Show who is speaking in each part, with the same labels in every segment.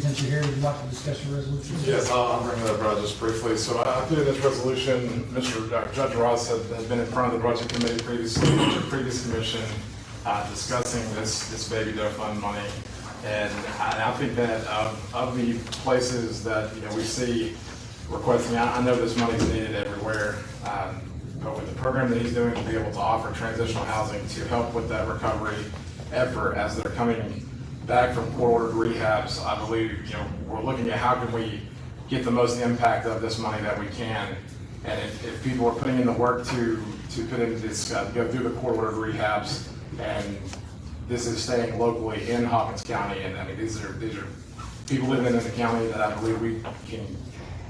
Speaker 1: since you're here, would you like to discuss your resolution?
Speaker 2: Yes, I'll bring it up just briefly. So I put in this resolution, Judge Ross has been in front of the Budget Committee previously, the previous commission, discussing this baby doe fund money. And I think that of the places that, we see requesting, I know this money is needed everywhere, but with the program that he's doing to be able to offer transitional housing to help with that recovery effort as they're coming back from court-ordered rehabs, I believe, we're looking at how can we get the most impact of this money that we can. And if people are putting in the work to put into this, go through the court-ordered rehabs, and this is staying locally in Hawkins County, and I mean, these are people living in the county that I believe we can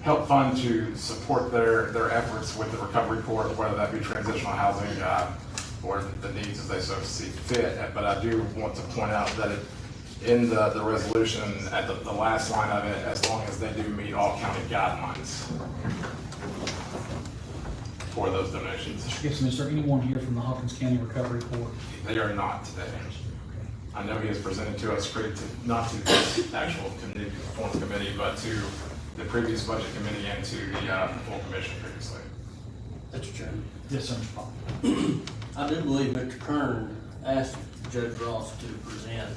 Speaker 2: help fund to support their efforts with the recovery court, whether that be transitional housing or the needs as they so see fit. But I do want to point out that in the resolution, at the last line of it, as long as they do meet all county guidelines for those donations.
Speaker 1: Mr. Gibson, is there anyone here from the Hawkins County Recovery Court?
Speaker 2: They are not today. I know he has presented to us, not to this actual committee, performance committee, but to the previous budget committee and to the full commission previously.
Speaker 3: Mr. Chairman.
Speaker 1: Yes, sir, Mr. Paul.
Speaker 3: I do believe Mr. Kern asked Judge Ross to present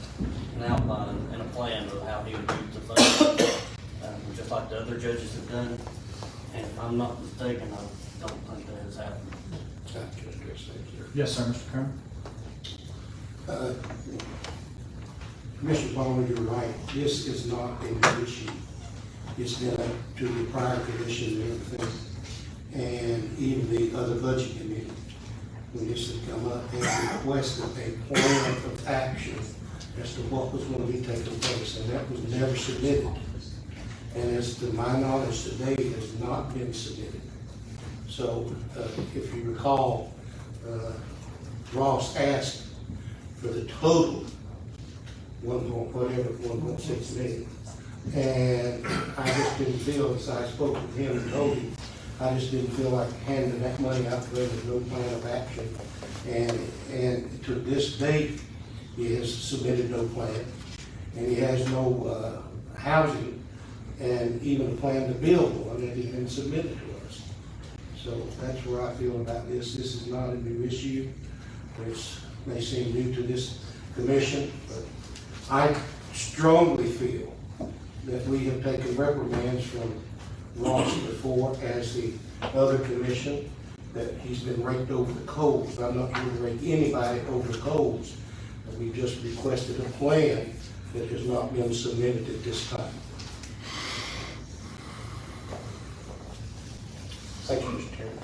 Speaker 3: an outline and a plan of how he would use the funds, just like the other judges have done. And if I'm not mistaken, I don't think that has happened.
Speaker 1: Yes, sir, Mr. Kern.
Speaker 4: Commissioner Palmer, you're right. This is not a new issue. It's been up to the prior commission and everything, and even the other budget committee, when this had come up, they requested a plan of action as to what was going to be taking place, and that was never submitted. And as to my knowledge today, it has not been submitted. So if you recall, Ross asked for the total, 1.6 million. And I just didn't feel, as I spoke with him and told him, I just didn't feel like handing that money out there with no plan of action. And to this date, he has submitted no plan, and he has no housing, and even a plan to build one that has been submitted to us. So that's where I feel about this. This is not a new issue. It may seem new to this commission, but I strongly feel that we have taken reprimands from Ross before as the other commission, that he's been raked over the coals. I'm not going to rake anybody over the coals. We just requested a plan that has not been submitted at this time. Thank you, Mr. Chairman.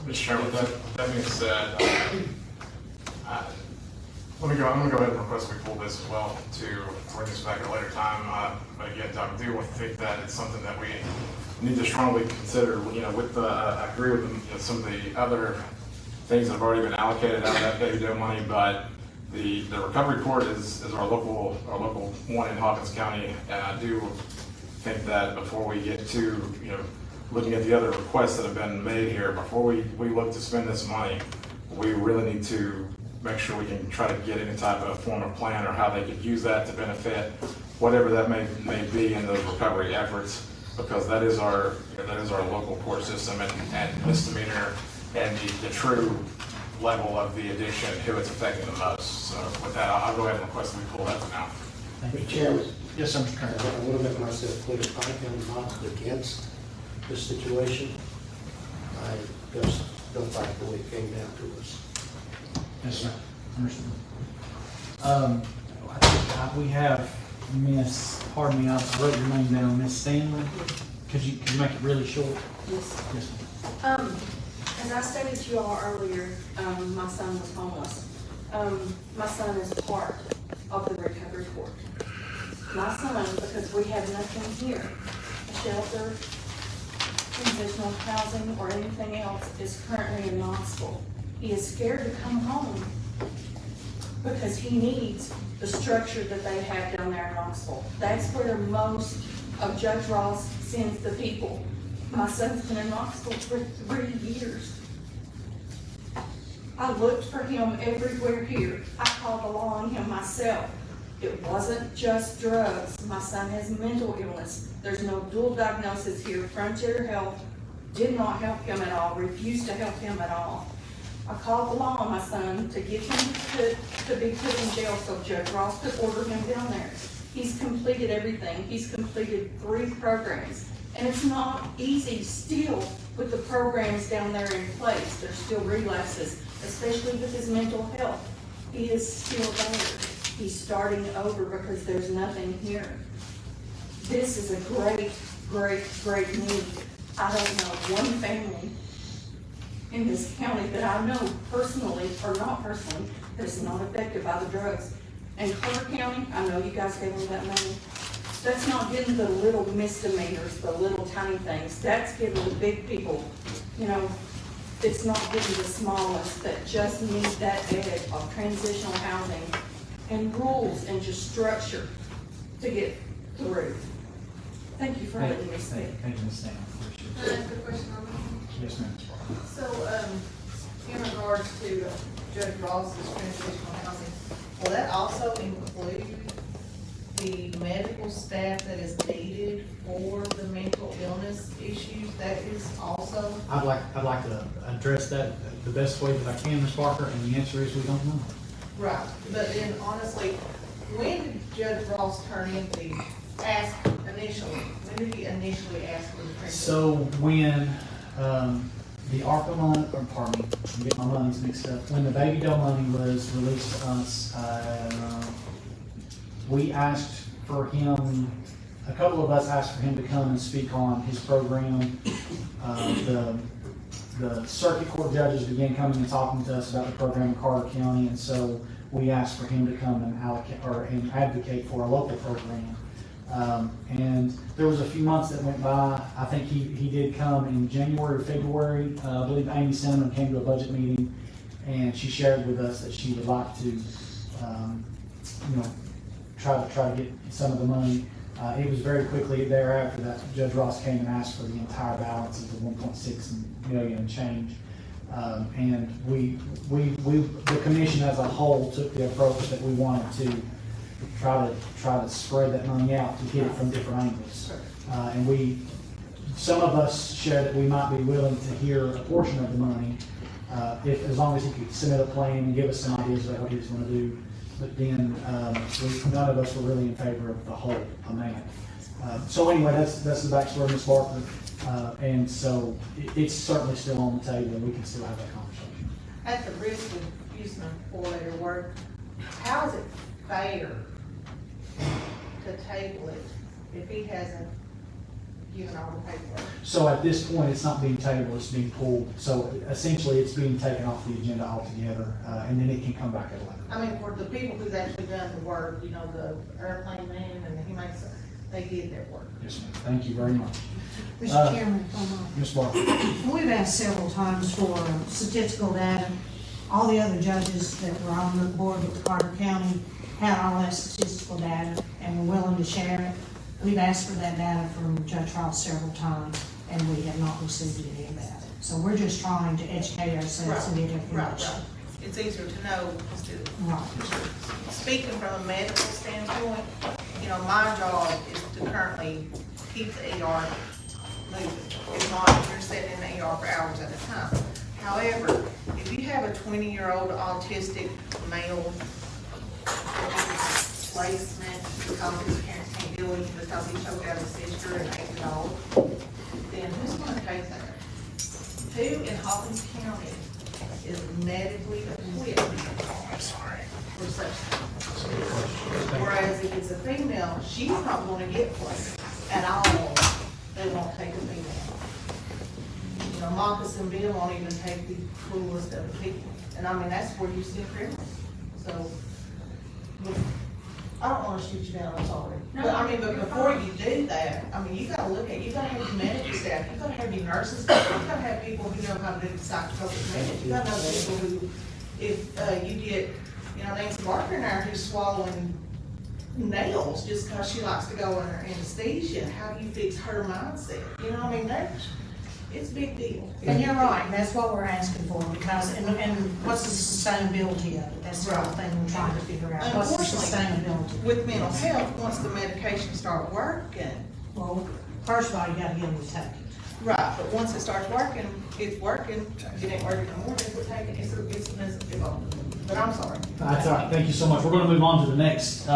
Speaker 2: Mr. Chairman, with that being said, I'm going to go ahead and request we pull this as well to bring this back at a later time. But again, I do think that it's something that we need to strongly consider. With I agree with some of the other things that have already been allocated out of that baby doe money, but the recovery court is our local one in Hawkins County, and I do think that before we get to looking at the other requests that have been made here, before we look to spend this money, we really need to make sure we can try to get any type of form of plan or how they could use that to benefit whatever that may be in those recovery efforts, because that is our local court system and misdemeanor and the true level of the addiction, who it's affecting the most. So with that, I'll go ahead and request we pull that for now.
Speaker 4: Mr. Chairman,
Speaker 1: Yes, sir, Mr. Kern.
Speaker 4: I want to make myself clear. I am not against this situation. I just don't like the way it came down to us.
Speaker 1: Yes, sir. Understood. I think we have Miss, pardon me, I wrote your name down, Miss Stanley. Could you make it really short?
Speaker 5: Yes.
Speaker 1: Yes, ma'am.
Speaker 5: As I stated to you all earlier, my son was homeless. My son is part of the recovery court. My son, because we have nothing here, a shelter, transitional housing, or anything else, is currently in Knoxville. He is scared to come home because he needs the structure that they have down there in Rogersville. That's where most of Judge Ross sends the people. My son's been in Rogersville for 3 years. I looked for him everywhere here. I called the law on him myself. It wasn't just drugs. My son has mental illness. There's no dual diagnosis here. Frontier Health did not help him at all, refused to help him at all. I called the law on my son to get him to be put in jail so Judge Ross could order him down there. He's completed everything. He's completed 3 programs. And it's not easy still with the programs down there in place. There's still relapses, especially with his mental health. He is still there. He's starting over because there's nothing here. This is a great, great, great need. I don't know one family in this county that I know personally, or not personally, that's not affected by the drugs. And Carter County, I know you guys gave them that money. That's not getting the little misdemeanors, the little tiny things. That's giving the big people, you know, it's not getting the small ones that just need that edge of transitional housing and rules and just structure to get through. Thank you for letting me speak.
Speaker 1: Thank you, Ms. Stanley. Appreciate
Speaker 6: Can I
Speaker 1: it.
Speaker 6: ask a question on that?
Speaker 1: Yes, ma'am.
Speaker 6: So, in regards to Judge Ross's transitional housing, will that also include the medical staff that is needed for the mental illness issues? That is also,
Speaker 1: I'd like to address that the best way that I can, Ms. Barker, and the answer is we don't know.
Speaker 6: right, but then honestly, when did Judge Ross turn in the ask initially? When did he initially ask for the transitional?
Speaker 1: So when, the ARPA money, or pardon me, I'm getting my monies mixed up. When the baby doll money was released to us, we asked for him, a couple of us asked for him to come and speak on his program. The circuit court judges began coming and talking to us about the program in Carter County, and so we asked for him to come and and advocate for a local program. And there was a few months that went by. I think he did come in January or February. I believe Amy Cinnamon came to a budget meeting, and she shared with us that she would like to, try to get some of the money. It was very quickly thereafter that Judge Ross came and asked for the entire balance of the 1.6 million and change. And the commission as a whole took the approach that we wanted to try to spread that money out to get it from different angles. And some of us shared that we might be willing to hear a portion of the money, as long as he could submit a plan and give us some ideas about what he was going to do. But then none of us were really in favor of the whole amount. So anyway, that's the backstory, Ms. Barker. And so it's certainly still on the table, and we can still have that conversation.
Speaker 6: At the risk of using a 4-letter word, how is it fair to table it if he hasn't given all the paperwork?
Speaker 1: So at this point, it's not being tabled, it's being pulled. So essentially, it's being taken off the agenda altogether, and then it can come back at a later.
Speaker 6: I mean, for the people who's actually done the work, you know, the airplane man and the humanitarian, they did their work.
Speaker 1: Yes, ma'am. Thank you very much.
Speaker 7: Mr. Chairman, if I might.
Speaker 1: Ms. Barker.
Speaker 7: We've asked several times for statistical data. All the other judges that were on the board with Carter County had all that statistical data and were willing to share it. We've asked for that data from Judge Ross several times, and we have not received any of that. So we're just trying to educate ourselves and get information.
Speaker 6: Right. It's easier to know instead of.
Speaker 7: Right.
Speaker 6: Speaking from a medical standpoint, you know, my job is to currently keep the ER moving. It's not you're sitting in the ER for hours at a time. However, if you have a 20-year-old autistic male placement because his parents can't deal with him because he choked out his sister and ate the dog, then who's gonna take that? Who in Hawkins County is medically equipped for such things? Whereas if it's a female, she's not gonna get placed at all. They won't take a female. You know, Moccasin Bill won't even take the cruelest of the people. And I mean, that's where you see criminals. So, I don't wanna shoot you down, I'm sorry.
Speaker 5: No,
Speaker 6: But I mean, but
Speaker 5: you're
Speaker 6: before
Speaker 5: fine.
Speaker 6: you do that, I mean, you gotta look at, you gotta have your medical staff, you gotta have your nurses, you gotta have people who know how to do psychotropic medicine. You gotta know people who, if, you get, you know, Nancy Barker in there who's swallowing nails just because she likes to go under anesthesia, how do you fix her mindset? You know, I mean, It's a big deal.
Speaker 7: And you're right, that's what we're asking for, because, and what's the sustainability of it? That's the whole thing we're trying to figure out. What's the
Speaker 6: Unfortunately,
Speaker 7: sustainability?
Speaker 6: with mental health, once the medications start working,
Speaker 7: Well, first of all, you gotta get them to take it.
Speaker 6: right, but once it starts working, it's working, it ain't working no more, they quit taking it, it's a, but I'm sorry.
Speaker 1: That's all right, thank you so much. We're gonna move on to the next,